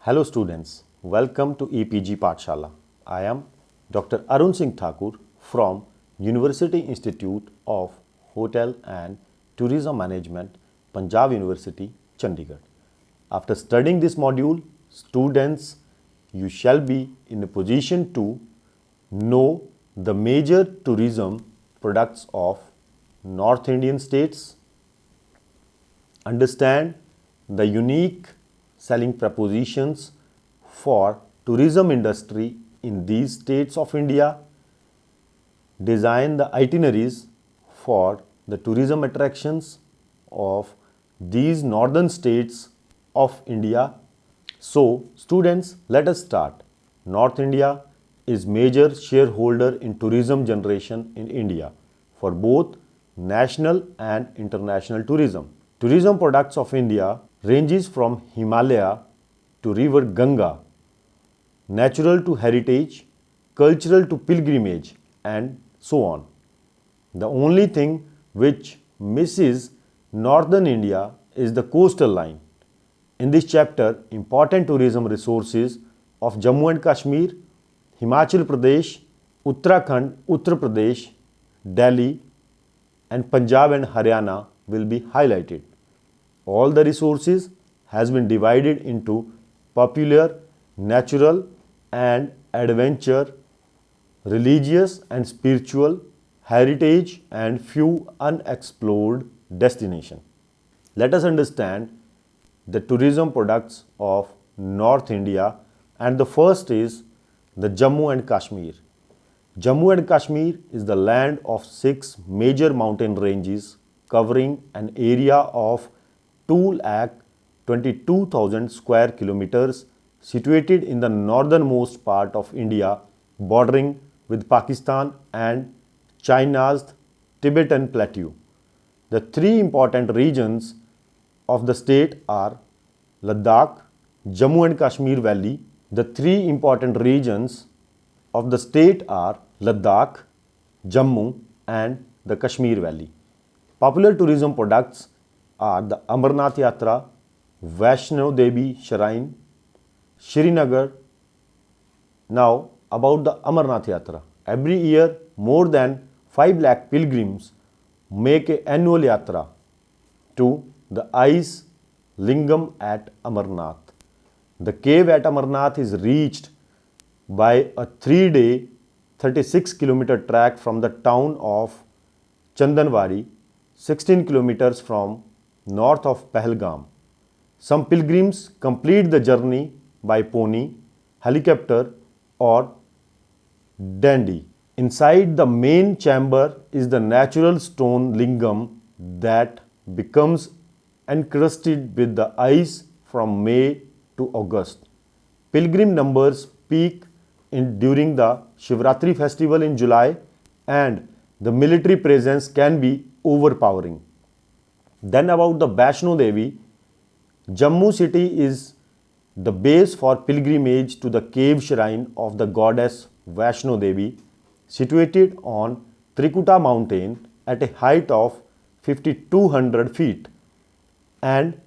Hello students, welcome to EPG Pathshala. I am Dr. Arun Singh Thakur from University Institute of Hotel and Tourism Management, Punjab University, Chandigarh. After studying this module, students, you shall be in a position to know the major tourism products of North Indian states, understand the unique selling propositions for tourism industry in these states of India, design the itineraries for the tourism attractions of these northern states of India. So, students, let us start. North India is major shareholder in tourism generation in India for both national and international tourism. Tourism products of India ranges from Himalaya to river Ganga, natural to heritage, cultural to pilgrimage, and so on. The only thing which misses northern India is the coastal line. In this chapter, important tourism resources of Jammu and Kashmir, Himachal Pradesh, Uttarakhand, Uttar Pradesh, Delhi, and Punjab and Haryana will be highlighted. All the resources has been divided into popular, natural, and adventure, religious and spiritual, heritage, and few unexplored destinations. Let us understand the tourism products of North India, and the first is the Jammu and Kashmir. Jammu and Kashmir is the land of 6 major mountain ranges covering an area of 2,22,000 square kilometers situated in the northernmost part of India bordering with Pakistan and China's Tibetan Plateau. The 3 important regions of the state are Ladakh, Jammu and Kashmir Valley. The 3 important regions of the state are Ladakh, Jammu, and the Kashmir Valley. Popular tourism products are the Amarnath Yatra, Vaishno Devi Shrine, Srinagar. Now about the Amarnath Yatra. Every year more than 5 lakh pilgrims make an annual yatra to the ice lingam at Amarnath. The cave at Amarnath is reached by a 3-day 36-kilometer trek from the town of Chandanwadi, 16 kilometers from north of Pahalgam. Some pilgrims complete the journey by pony, helicopter, or dandy. Inside the main chamber is the natural stone lingam that becomes encrusted with the ice from May to August. Pilgrim numbers peak during the Shivratri festival in July, and the military presence can be overpowering. Then about the Vaishno Devi, Jammu city is the base for pilgrimage to the cave shrine of the goddess Vaishno Devi, situated on Trikuta mountain at a height of 5200 feet and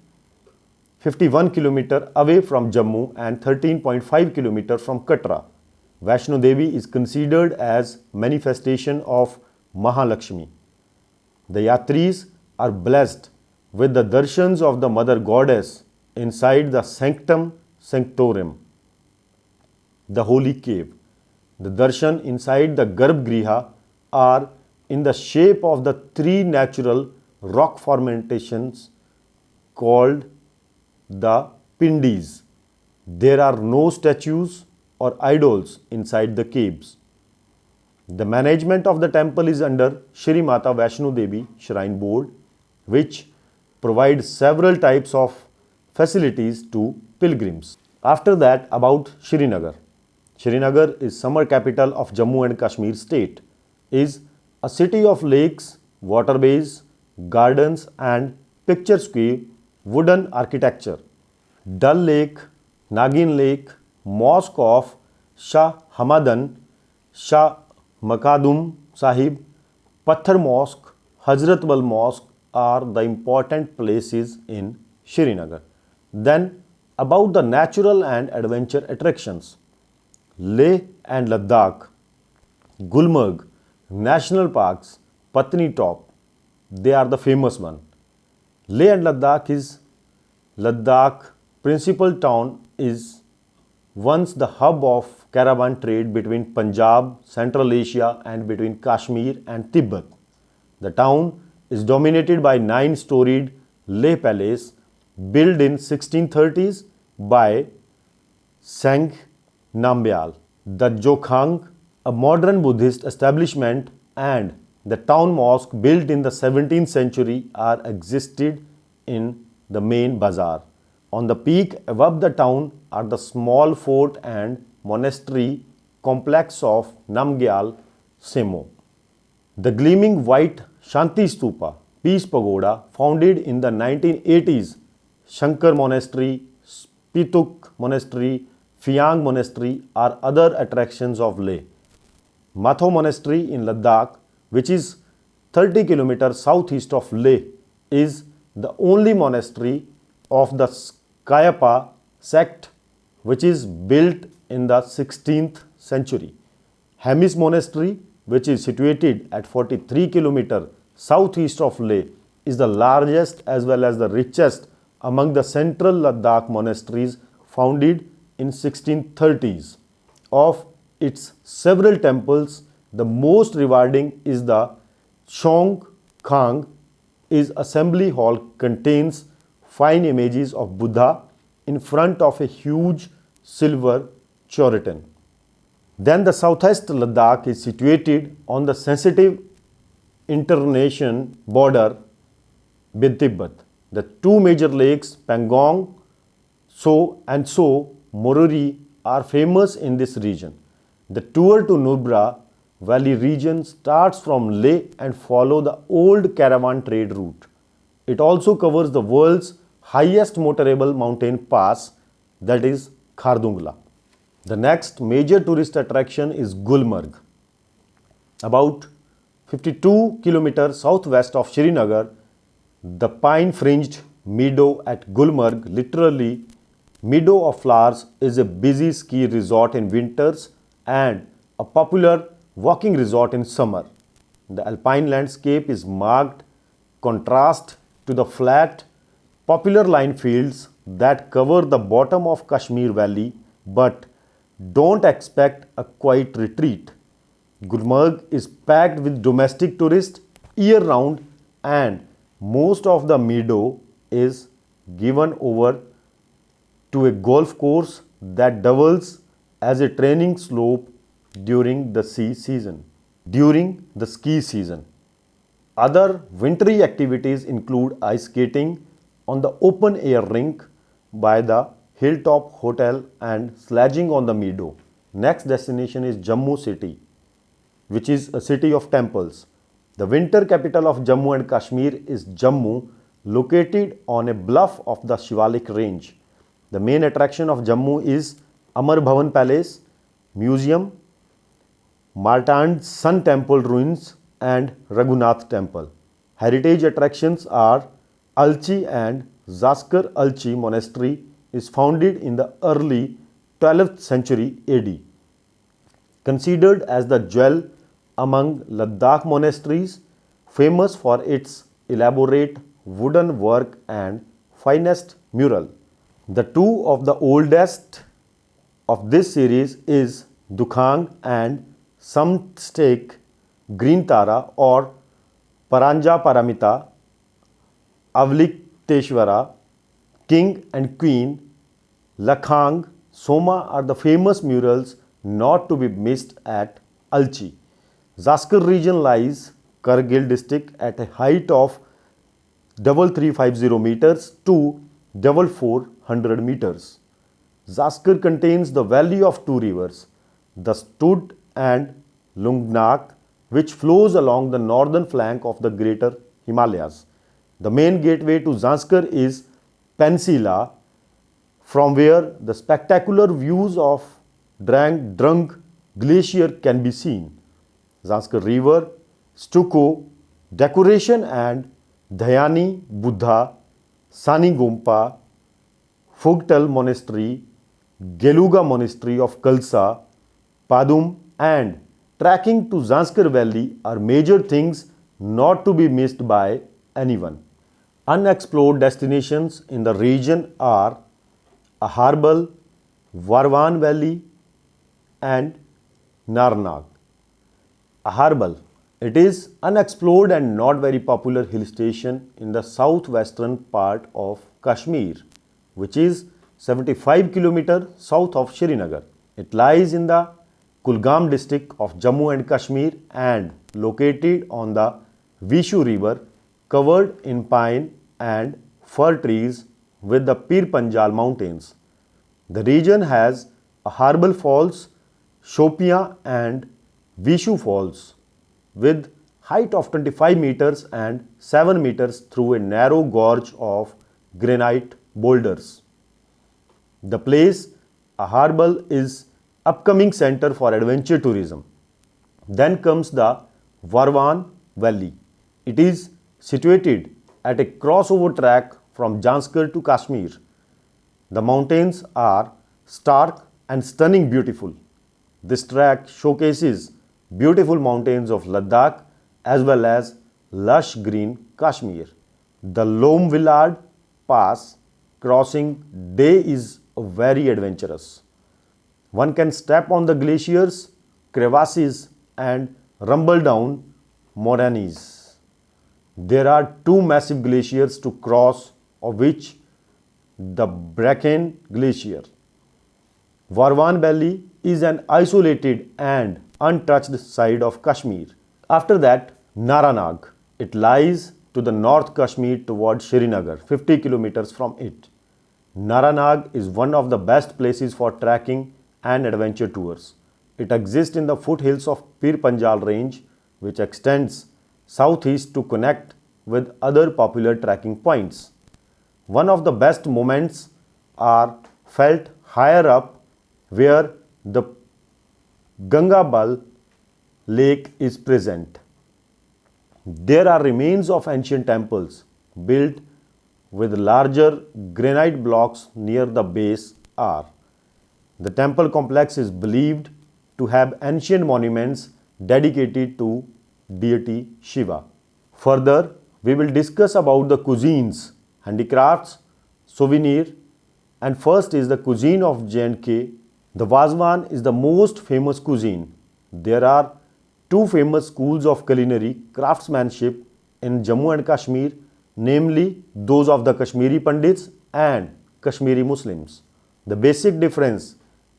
51 km away from Jammu and 13.5 km from Katra. Vaishno Devi is considered as manifestation of Mahalakshmi. The Yatris are blessed with the darshans of the Mother Goddess inside the Sanctum Sanctorum, the holy cave. The darshan inside the Garbhagriha are in the shape of the 3 natural rock formations called the Pindis. There are no statues or idols inside the caves. The management of the temple is under Shri Mata Vaishno Devi Shrine Board, which provides several types of facilities to pilgrims. After that, about Srinagar. Srinagar is summer capital of Jammu and Kashmir state, is a city of lakes, waterways, gardens, and picturesque wooden architecture. Dal Lake, Nagin Lake, Mosque of Shah Hamadan, Shah Makadum Sahib, Patthar Mosque, Hazrat Bal Mosque are the important places in Srinagar. Then About the natural and adventure attractions. Leh and Ladakh, Gulmarg, National Parks, Patni Top, they are the famous one. Leh and Ladakh principal town is once the hub of caravan trade between Punjab, Central Asia and between Kashmir and Tibet. The town is dominated by nine-storied Leh Palace built in 1630s by Sangh Namgyal. The Jokhang, a modern Buddhist establishment, and the town mosque built in the 17th century are existed in the main bazaar. On the peak above the town are the small fort and monastery complex of Namgyal Semo. The gleaming white Shanti Stupa, Peace Pagoda, founded in the 1980s, Shankar Monastery, Spituk Monastery, Phiang Monastery are other attractions of Leh. Matho Monastery in Ladakh, which is 30 km southeast of Leh, is the only monastery of the Kayapa sect which is built in the 16th century. Hemis Monastery, which is situated at 43 km southeast of Leh, is the largest as well as the richest among the central Ladakh monasteries founded in 1630s. Of its several temples, the most rewarding is the Chong Khang is assembly hall contains fine images of Buddha in front of a huge silver choriton. Then the southwest Ladakh is situated on the sensitive Indonesian border with Tibet. The two major lakes, Pangong and So Morori, are famous in this region. The tour to Nubra Valley region starts from Leh and follow the old caravan trade route. It also covers the world's highest motorable mountain pass, that is Khardungla. The next major tourist attraction is Gulmarg. About 52 km southwest of Srinagar, the pine-fringed meadow at Gulmarg, literally Meadow of Flowers, is a busy ski resort in winters and a popular walking resort in summer. The alpine landscape is marked contrast to the flat, popular line fields that cover the bottom of Kashmir Valley, but don't expect a quiet retreat. Gulmarg is packed with domestic tourists year round, and most of the meadow is given over to a golf course that doubles as a training slope during the ski season. Other wintry activities include ice skating on the open air rink by the Hilltop Hotel and sledging on the meadow. Next destination is Jammu city, which is a city of temples. The winter capital of Jammu and Kashmir is Jammu, located on a bluff of the Shivalik range. The main attraction of Jammu is Amar Bhavan Palace, Museum, Martand Sun Temple ruins and Raghunath Temple. Heritage attractions are Alchi and Zaskar Alchi Monastery is founded in the early 12th century AD. Considered as the jewel among Ladakh monasteries, famous for its elaborate wooden work and finest mural. The two of the oldest of this series is Dukhang and Samtstek Green Tara or Paranja Paramita, Avlikteshwara, King and Queen, Lakhang, Soma are the famous murals not to be missed at Alchi. Zaskar region lies Kargil district at a height of 3350 meters to 4400 meters. Zaskar contains the valley of two rivers, the Stud and Lungnak, which flows along the northern flank of the Greater Himalayas. The main gateway to Zaskar is Pensila, from where the spectacular views of Drang Glacier can be seen. Zaskar River, stucco, decoration and Dhyani Buddha, Sani Gompa, Phugtal Monastery, Geluga Monastery of Khalsa, Padum, and trekking to Zanskar Valley are major things not to be missed by anyone. Unexplored destinations in the region are Aharbal, Varvan Valley, and Narnag. Aharbal. It is unexplored and not very popular hill station in the southwestern part of Kashmir, which is 75 km south of Srinagar. It lies in the Kulgam district of Jammu and Kashmir and located on the Vishu river, covered in pine and fir trees with the Pir Panjal mountains. The region has Aharbal Falls, Shopia and Vishu Falls with height of 25 meters and 7 meters through a narrow gorge of granite boulders. The place Aharbal is upcoming center for adventure tourism. Then comes the Varvan Valley. It is situated at a crossover track from Janskar to Kashmir. The mountains are stark and stunning beautiful. This track showcases beautiful mountains of Ladakh as well as lush green Kashmir. The Lom Villard Pass crossing day is very adventurous. One can step on the glaciers, crevasses and rumble down moraines. There are two massive glaciers to cross, of which the Bracken Glacier. Varvan Valley is an isolated and untouched side of Kashmir. After that, Naranag. It lies to the north Kashmir towards Srinagar, 50 kilometers from it. Naranag is one of the best places for trekking and adventure tours. It exists in the foothills of Pir Panjal range, which extends southeast to connect with other popular trekking points. One of the best moments are felt higher up where the Gangabal lake is present. There are remains of ancient temples built with larger granite blocks near the base are. The temple complex is believed to have ancient monuments dedicated to deity Shiva. Further, we will discuss about the cuisines, handicrafts, souvenir, and first is the cuisine of J&K. The Vazwan is the most famous cuisine. There are two famous schools of culinary craftsmanship in Jammu and Kashmir, namely those of the Kashmiri Pandits and Kashmiri Muslims. The basic difference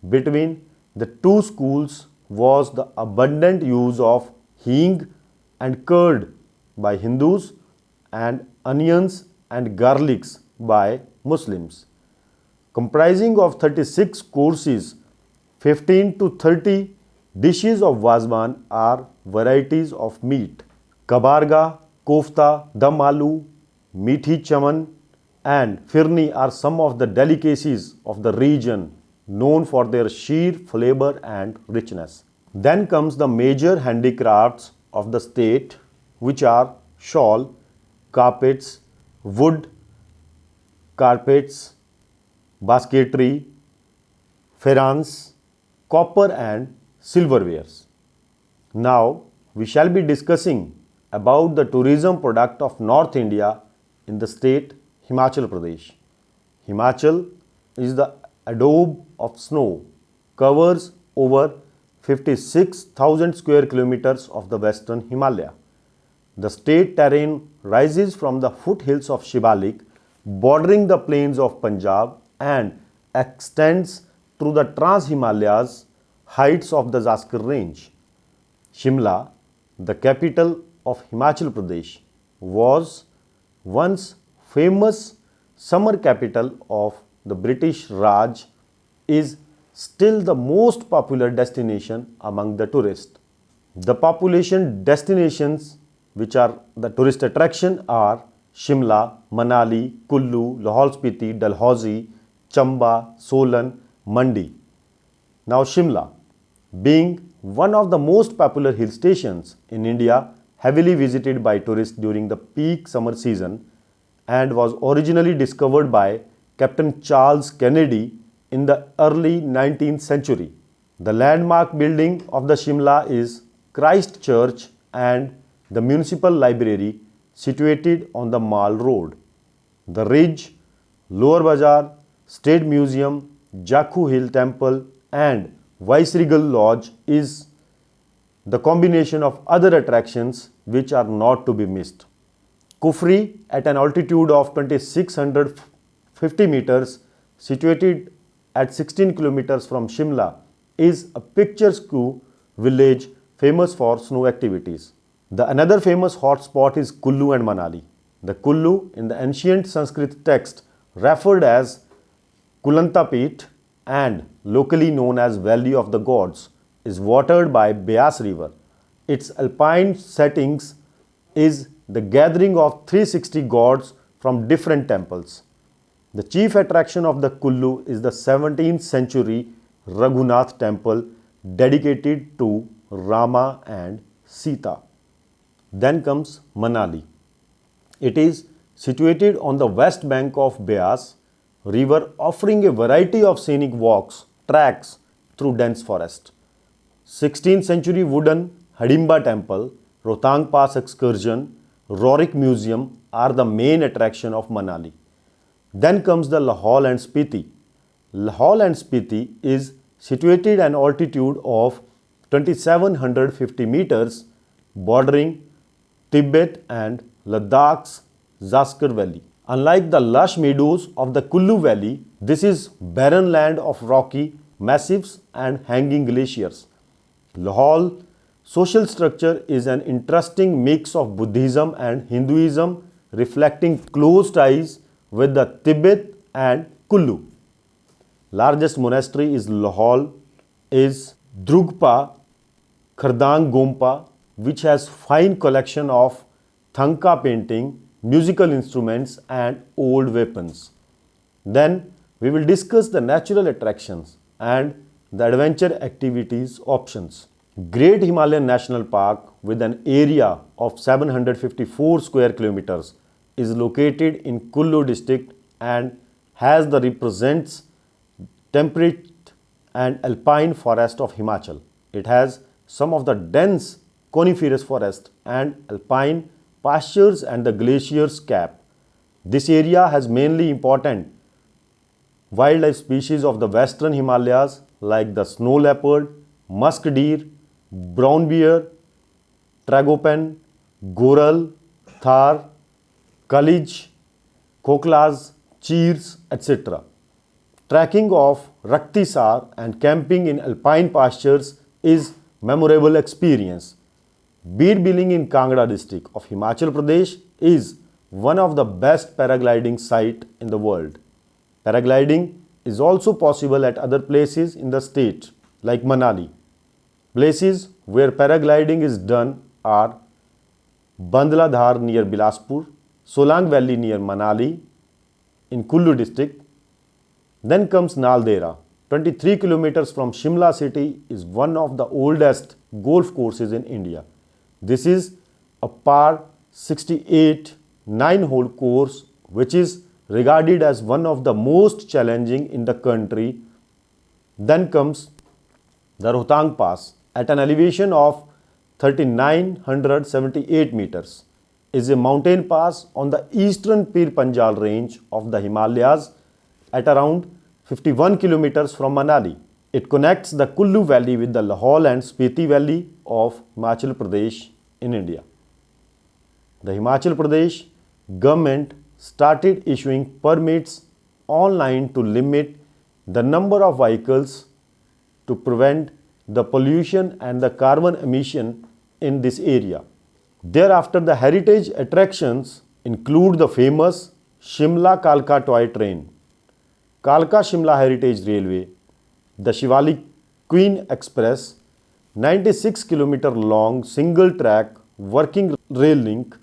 between the two schools was the abundant use of hing and curd by Hindus and onions and garlics by Muslims. Comprising of 36 courses, 15 to 30 dishes of Vazwan are varieties of meat. Kabarga, kofta, dam aloo, meethi chaman and firni are some of the delicacies of the region known for their sheer flavor and richness. Then comes the major handicrafts of the state, which are shawl, carpets, wood carpets, basketry, ferrans, copper and silverwares. Now we shall be discussing about the tourism product of North India in the state Himachal Pradesh. Himachal is the abode of snow, covers over 56,000 square kilometers of the western Himalaya. The state terrain rises from the foothills of Shibalik, bordering the plains of Punjab and extends through the Trans-Himalayas heights of the Zanskar range. Shimla, the capital of Himachal Pradesh, was once famous summer capital of the British Raj, is still the most popular destination among the tourists. The population destinations which are the tourist attraction are Shimla, Manali, Kullu, Lahaul Spiti, Dalhousie, Chamba, Solan, Mandi. Now Shimla, being one of the most popular hill stations in India, heavily visited by tourists during the peak summer season and was originally discovered by Captain Charles Kennedy in the early 19th century. The landmark building of the Shimla is Christ Church and the Municipal Library situated on the Mall Road. The Ridge, Lower Bazaar, State Museum, Jakhu Hill Temple and Viceregal Lodge is the combination of other attractions which are not to be missed. Kufri at an altitude of 2650 meters, situated at 16 kilometers from Shimla, is a picturesque village famous for snow activities. The another famous hotspot is Kullu and Manali. The Kullu in the ancient Sanskrit text referred as Kulantapet and locally known as Valley of the Gods is watered by Beas River. Its alpine settings is the gathering of 360 gods from different temples. The chief attraction of the Kullu is the 17th century Raghunath temple dedicated to Rama and Sita. Then comes Manali. It is situated on the west bank of Beas river, offering a variety of scenic walks, tracks through dense forest. 16th century wooden Hidimba temple, Rohtang Pass excursion, Rorik Museum are the main attraction of Manali. Then comes the Lahaul and Spiti. Lahaul and Spiti is situated at an altitude of 2750 meters, bordering Tibet and Ladakh's Zaskar Valley. Unlike the lush meadows of the Kullu Valley, this is barren land of rocky massifs and hanging glaciers. Lahaul social structure is an interesting mix of Buddhism and Hinduism, reflecting close ties with the Tibet and Kullu. Largest monastery is Lahaul is Drugpa Khardang Gompa, which has fine collection of Thangka painting, musical instruments and old weapons. Then we will discuss the natural attractions and the adventure activities options. Great Himalayan National Park with an area of 754 square kilometers is located in Kullu district and has the represents temperate and alpine forest of Himachal. It has some of the dense coniferous forest and alpine pastures and the glaciers cap. This area has mainly important wildlife species of the western Himalayas like the snow leopard, musk deer, brown bear, tragopan, goral, thar, kalij, khoklas, cheers, etc. Trekking of Raktisar and camping in alpine pastures is memorable experience. Beer Billing in Kangra district of Himachal Pradesh is one of the best paragliding site in the world. Paragliding is also possible at other places in the state like Manali. Places where paragliding is done are Bandla Dhar near Bilaspur, Solang Valley near Manali in Kullu district. Then comes Naldera. 23 kilometers from Shimla city is one of the oldest golf courses in India. This is a par 68 9-hole course which is regarded as one of the most challenging in the country. Then comes the Rohtang Pass at an elevation of 3978 meters is a mountain pass on the eastern Pir Panjal range of the Himalayas at around 51 kilometers from Manali. It connects the Kullu Valley with the Lahaul and Spiti Valley of Himachal Pradesh in India. The Himachal Pradesh government started issuing permits online to limit the number of vehicles to prevent the pollution and the carbon emission in this area. Thereafter, the heritage attractions include the famous Shimla Kalka toy train, Kalka Shimla Heritage Railway, the Shivalik Queen Express, 96 km long single track working rail link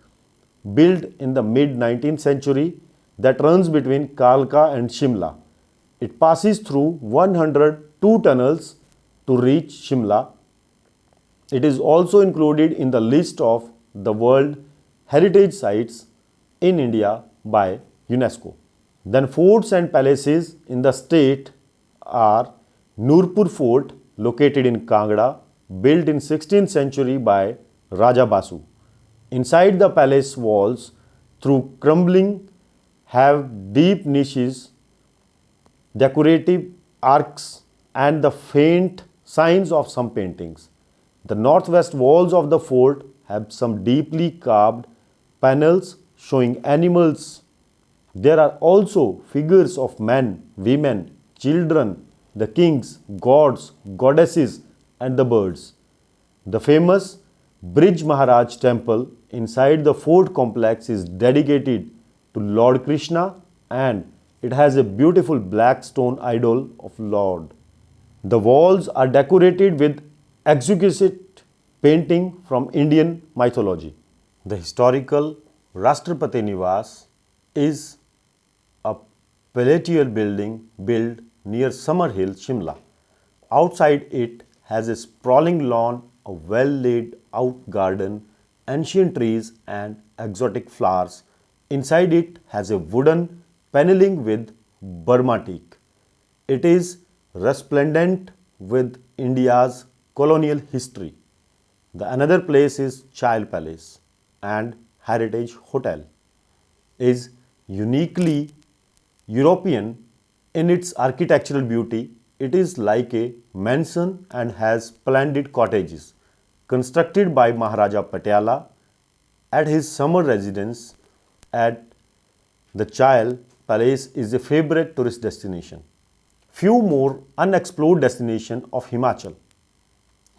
built in the mid 19th century that runs between Kalka and Shimla. It passes through 102 tunnels to reach Shimla. It is also included in the list of the World Heritage Sites in India by UNESCO. Then forts and palaces in the state are Nurpur Fort located in Kangra, built in 16th century by Raja Basu. Inside the palace walls, through crumbling, have deep niches, decorative arcs, and the faint signs of some paintings. The northwest walls of the fort have some deeply carved panels showing animals. There are also figures of men, women, children, the kings, gods, goddesses, and the birds. The famous Bridge Maharaj temple inside the fort complex is dedicated to Lord Krishna, and it has a beautiful black stone idol of Lord. The walls are decorated with exquisite painting from Indian mythology. The historical Rashtrapati Niwas is a palatial building built near Summer Hill, Shimla. Outside it has a sprawling lawn, a well-laid out garden, ancient trees and exotic flowers. Inside it has a wooden paneling with Burma teak. It is resplendent with India's colonial history. The another place is Child Palace and Heritage Hotel is uniquely European in its architectural beauty. It is like a mansion and has splendid cottages constructed by Maharaja Patiala at his summer residence at the Child Palace is a favorite tourist destination. Few more unexplored destinations of Himachal.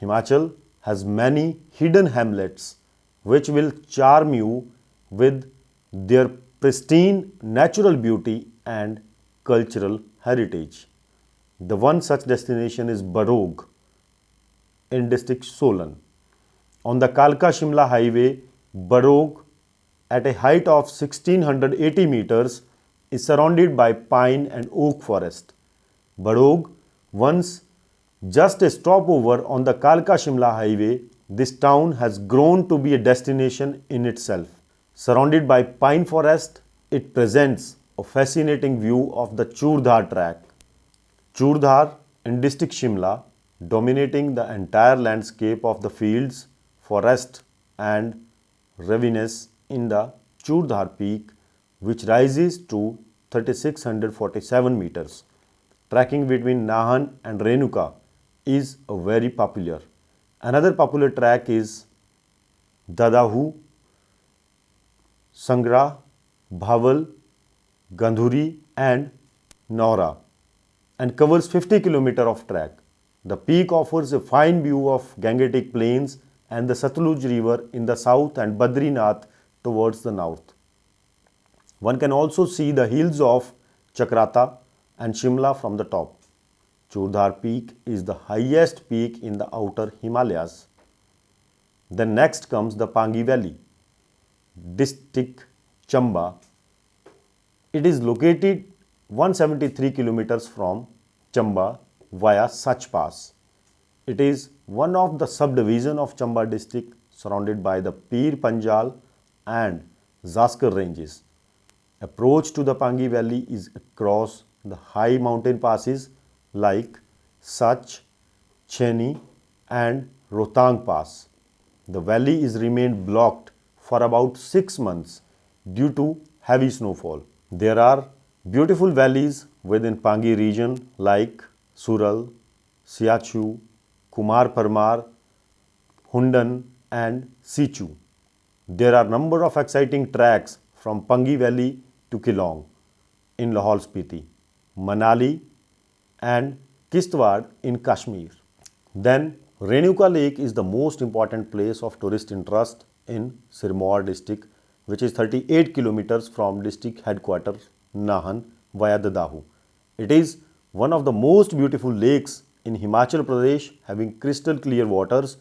Himachal has many hidden hamlets which will charm you with their pristine natural beauty and cultural heritage. The one such destination is Barog in district Solan. On the Kalka Shimla highway, Barog at a height of 1680 meters is surrounded by pine and oak forest. Barog, once just a stopover on the Kalka Shimla highway, this town has grown to be a destination in itself. Surrounded by pine forest, it presents a fascinating view of the Churdhar track. Churdhar in district Shimla, dominating the entire landscape of the fields, forest and ravines in the Churdhar peak, which rises to 3647 meters. Trekking between Nahan and Renuka is a very popular. Another popular track is Dadahu, Sangra, Bhaval, Gandhuri and Naura and covers 50 km of track. The peak offers a fine view of Gangetic Plains and the Satluj River in the south and Badrinath towards the north. One can also see the hills of Chakrata and Shimla from the top. Churdhar Peak is the highest peak in the outer Himalayas. Then next comes the Pangi Valley, district Chamba. It is located 173 kilometers from Chamba via Sach Pass. It is one of the subdivision of Chamba district surrounded by the Pir Panjal and Zaskar ranges. Approach to the Pangi Valley is across the high mountain passes like Sach, Cheni and Rotang Pass. The valley is remained blocked for about 6 months due to heavy snowfall. There are beautiful valleys within Pangi region like Sural, Siachu, Kumar Parmar, Hundan and Sichu. There are number of exciting tracks from Pangi Valley to Kilong in Lahaul Spiti, Manali and Kishtwar in Kashmir. Then Renuka Lake is the most important place of tourist interest in Sirmaur district, which is 38 kilometers from district headquarters Nahan via Dadahu. It is one of the most beautiful lakes in Himachal Pradesh, having crystal clear waters.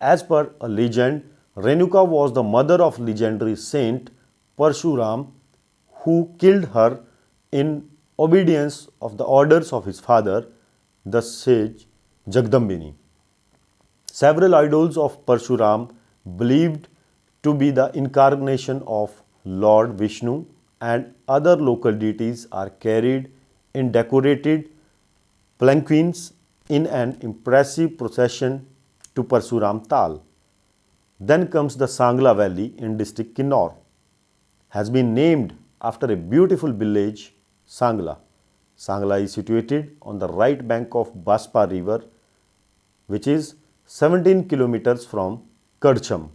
As per a legend, Renuka was the mother of legendary saint Parshuram, who killed her in obedience of the orders of his father, the sage Jagdambini. Several idols of Parshuram believed to be the incarnation of Lord Vishnu and other local deities are carried in decorated palanquins in an impressive procession to Parsuram Tal. Then comes the Sangla Valley in district Kinnaur, has been named after a beautiful village, Sangla. Sangla is situated on the right bank of Baspa river, which is 17 kilometers from Karcham.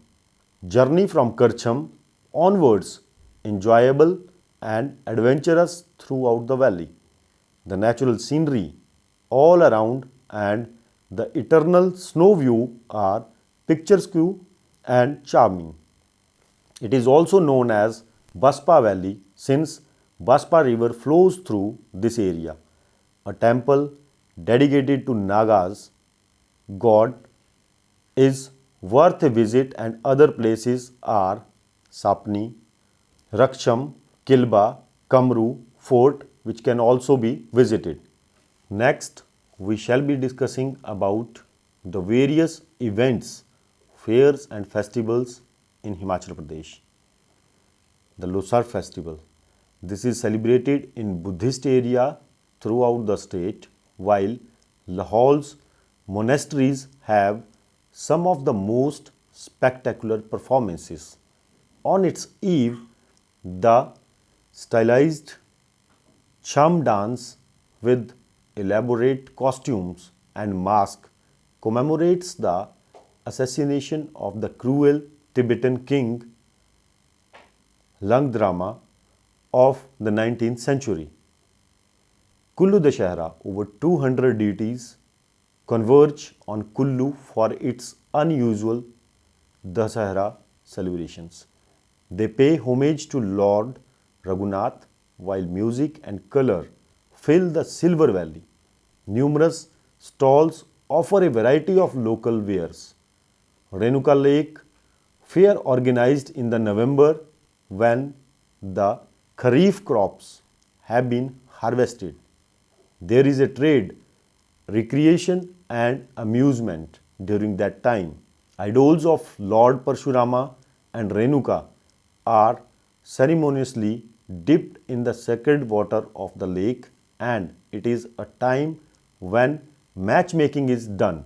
Journey from Karcham onwards enjoyable and adventurous throughout the valley. The natural scenery all around and the eternal snow view are picturesque and charming. It is also known as Baspa Valley since Baspa River flows through this area. A temple dedicated to Nagas god is worth a visit and other places are Sapni, Raksham, Kilba, Kamru, Fort which can also be visited. Next, we shall be discussing about the various events, fairs and festivals in Himachal Pradesh. The Losar festival. This is celebrated in Buddhist area throughout the state, while Lahaul's monasteries have some of the most spectacular performances. On its eve, the stylized Cham dance with elaborate costumes and mask commemorates the assassination of the cruel Tibetan king Langdrama of the 19th century. Kullu Dashehra, over 200 deities converge on Kullu for its unusual Dasahara celebrations. They pay homage to Lord Raghunath while music and color fill the Silver Valley. Numerous stalls offer a variety of local wares. Renuka Lake fair organized in the November when the Kharif crops have been harvested. There is a trade, recreation and amusement during that time. Idols of Lord Parshurama and Renuka are ceremoniously dipped in the sacred water of the lake and it is a time when matchmaking is done.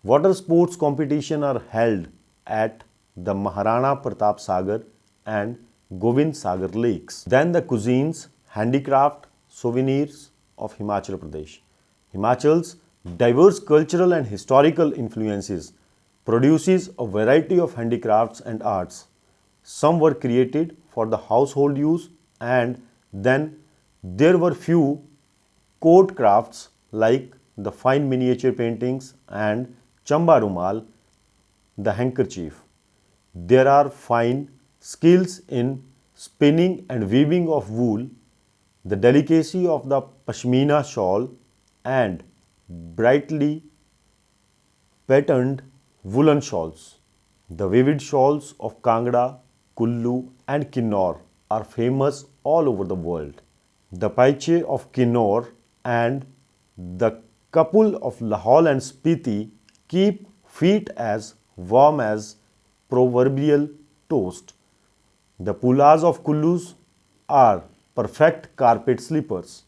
Water sports competition are held at the Maharana Pratap Sagar and Govind Sagar lakes. Then the cuisines, handicraft, souvenirs of Himachal Pradesh. Himachal's diverse cultural and historical influences produces a variety of handicrafts and arts. Some were created for the household use and then there were few court crafts like the fine miniature paintings and chamba rumal, the handkerchief. There are fine skills in spinning and weaving of wool, the delicacy of the pashmina shawl and brightly patterned woolen shawls. The vivid shawls of Kangra, Kullu and Kinnaur are famous all over the world. The Paiche of Kinnaur and the couple of Lahaul and Spiti keep feet as warm as proverbial toast. The Pulas of Kullus are perfect carpet slippers.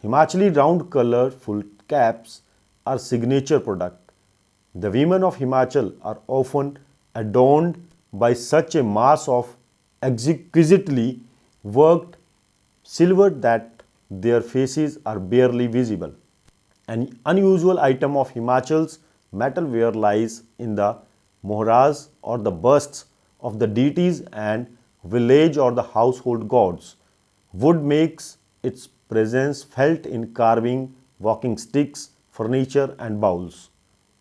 Himachali round colorful caps are signature product. The women of Himachal are often adorned by such a mass of exquisitely worked silver that their faces are barely visible. An unusual item of Himachal's metalware lies in the mohras or the busts of the deities and village or the household gods. Wood makes its presence felt in carving, walking sticks, furniture and bowls.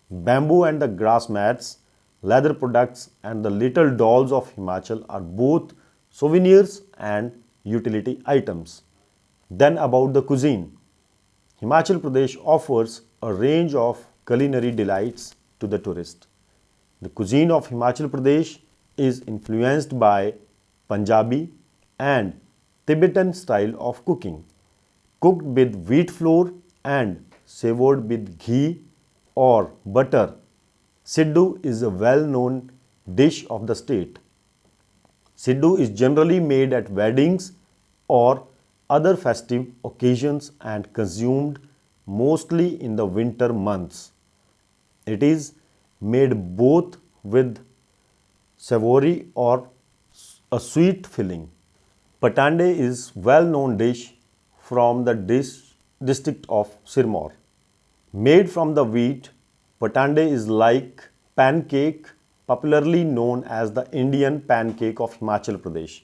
Bamboo and the grass mats, leather products and the little dolls of Himachal are both souvenirs and utility items. Then about the cuisine. Himachal Pradesh offers a range of culinary delights to the tourist. The cuisine of Himachal Pradesh is influenced by Punjabi and Tibetan style of cooking, cooked with wheat flour and savored with ghee or butter. Siddu is a well-known dish of the state. Siddu is generally made at weddings or other festive occasions and consumed mostly in the winter months. It is made both with savory or a sweet filling. Patande is well-known dish from the district of Sirmaur. Made from the wheat, patande is like pancake, popularly known as the Indian pancake of Himachal Pradesh.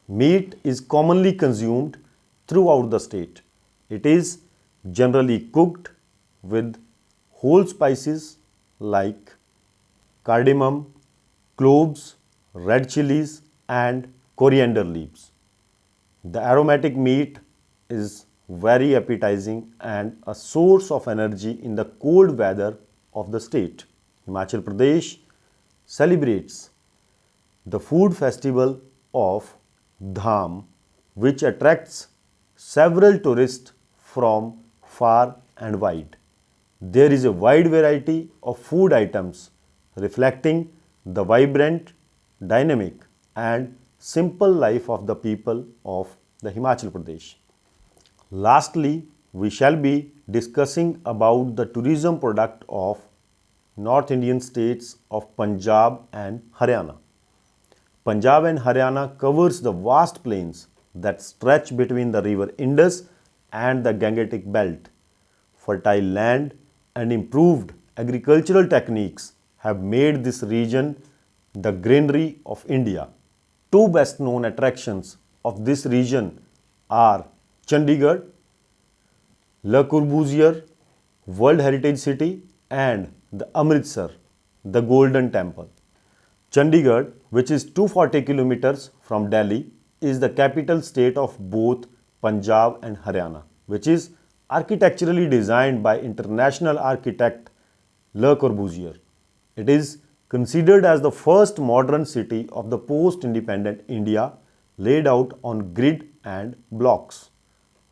Meat is commonly consumed throughout the state. It is generally cooked with whole spices like cardamom, cloves, red chilies, and coriander leaves. The aromatic meat is very appetizing and a source of energy in the cold weather of the state. Himachal Pradesh celebrates the food festival of Dham, which attracts several tourists from far and wide. There is a wide variety of food items reflecting the vibrant, dynamic, and simple life of the people of the Himachal Pradesh. Lastly, we shall be discussing about the tourism product of North Indian states of Punjab and Haryana. Punjab and Haryana covers the vast plains that stretch between the river Indus and the Gangetic belt. Fertile land and improved agricultural techniques have made this region the granary of India. Two best known attractions of this region are Chandigarh, Le Corbusier World Heritage City, and the Amritsar, the Golden Temple. Chandigarh, which is 240 kilometers from Delhi, is the capital state of both Punjab and Haryana, which is architecturally designed by international architect Le Corbusier. It is considered as the first modern city of the post-independent India laid out on grid and blocks.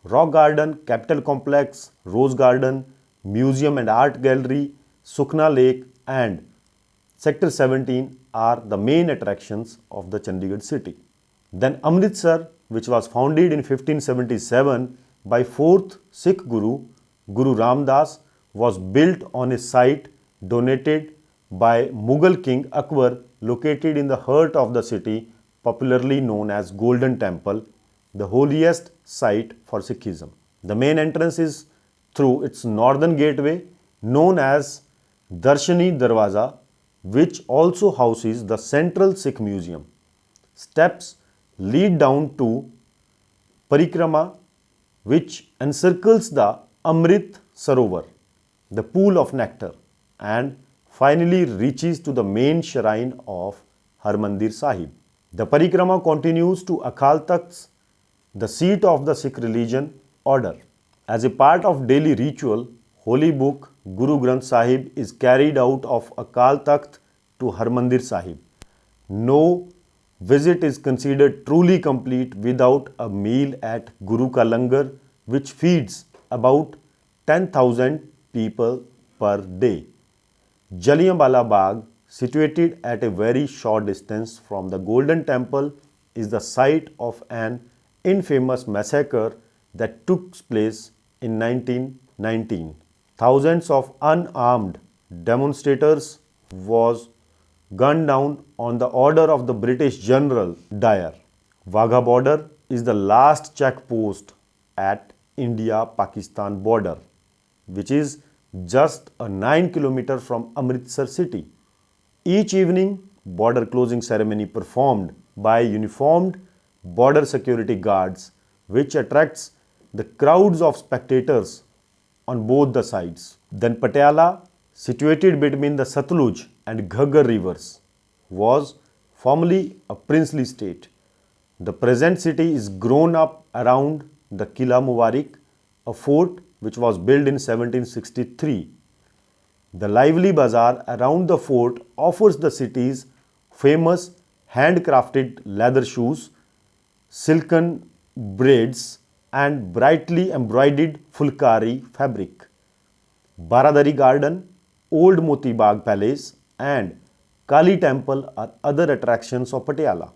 Rock Garden, Capital Complex, Rose Garden, Museum and Art Gallery, Sukhna Lake, and Sector 17 are the main attractions of the Chandigarh city. Then Amritsar, which was founded in 1577 by 4th Sikh Guru, Guru Ramdas, was built on a site donated by Mughal King Akbar located in the heart of the city, popularly known as Golden Temple, the holiest site for Sikhism. The main entrance is through its northern gateway known as Darshani Darwaza, which also houses the Central Sikh Museum. Steps lead down to Parikrama, which encircles the Amrit Sarovar, the pool of nectar, and finally reaches to the main shrine of Harmandir Sahib. The Parikrama continues to Akal Takht, the seat of the Sikh religion order. As a part of daily ritual, holy book Guru Granth Sahib is carried out of Akal Takht to Harmandir Sahib. No visit is considered truly complete without a meal at Guru Ka Langar, which feeds about 10,000 people per day. Jallianwala Bagh, situated at a very short distance from the Golden Temple, is the site of an infamous massacre that took place in 1919. Thousands of unarmed demonstrators was gunned down on the order of the British General Dyer. Wagha border is the last checkpost at India-Pakistan border, which is just a 9 km from Amritsar city. Each evening, border closing ceremony performed by uniformed border security guards, which attracts the crowds of spectators on both the sides. Then Patiala, situated between the Satluj and Ghaggar rivers, was formerly a princely state. The present city is grown up around the Kila Mubarak, a fort which was built in 1763. The lively bazaar around the fort offers the city's famous handcrafted leather shoes, silken braids, and brightly embroidered fulkari fabric. Baradari Garden, Old Moti Bagh Palace, and Kali Temple are other attractions of Patiala.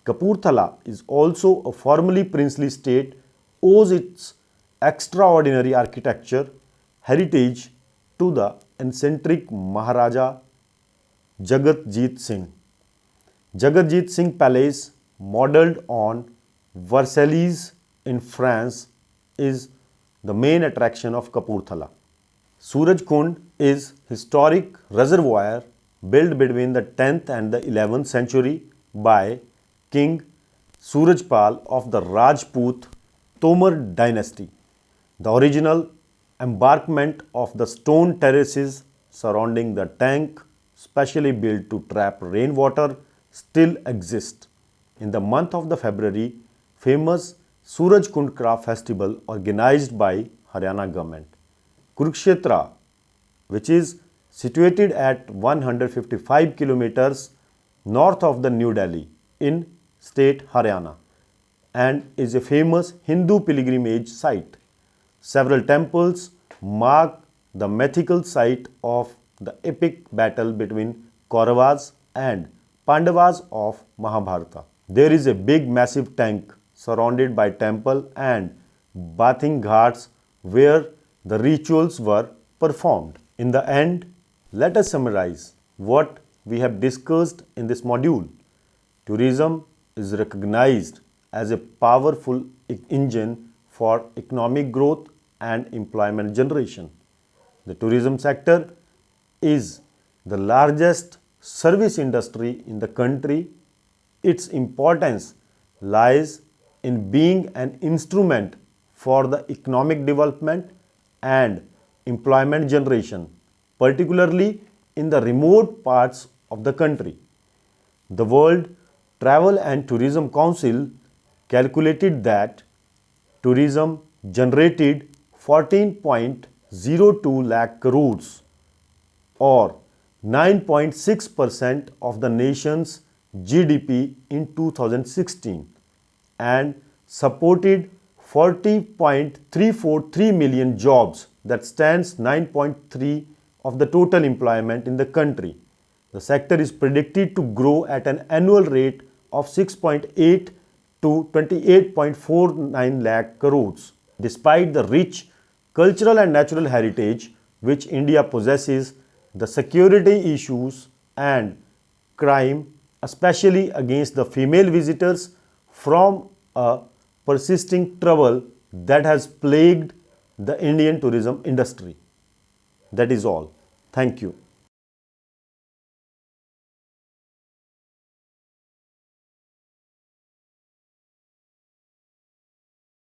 Kapurthala is also a formerly princely state, owes its extraordinary architecture heritage to the eccentric Maharaja Jagatjit Singh. Jagatjit Singh Palace, modelled on Versailles in France, is the main attraction of Kapurthala. Suraj Kund is historic reservoir built between the 10th and the 11th century by King Surajpal of the Rajput Tomar dynasty. The original embankment of the stone terraces surrounding the tank, specially built to trap rainwater, still exist. In the month of the February, famous Suraj Kund Craft Festival organized by Haryana government. Kurukshetra, which is situated at 155 kilometers north of the New Delhi in state Haryana, and is a famous Hindu pilgrimage site. Several temples mark the mythical site of the epic battle between Kauravas and Pandavas of Mahabharata. There is a big massive tank surrounded by temple and bathing ghats where the rituals were performed. In the end, let us summarize what we have discussed in this module. Tourism is recognized as a powerful engine for economic growth and employment generation. The tourism sector is the largest service industry in the country. Its importance lies in being an instrument for the economic development and employment generation, particularly in the remote parts of the country. The World Travel and Tourism Council calculated that tourism generated 14.02 lakh crores or 9.6% of the nation's GDP in 2016 and supported 40.343 million jobs, that stands 9.3 of the total employment in the country. The sector is predicted to grow at an annual rate of 6.8 to 28.49 lakh crores. Despite the rich cultural and natural heritage which India possesses, the security issues and crime, especially against the female visitors, from a persisting trouble that has plagued the Indian tourism industry. That is all. Thank you.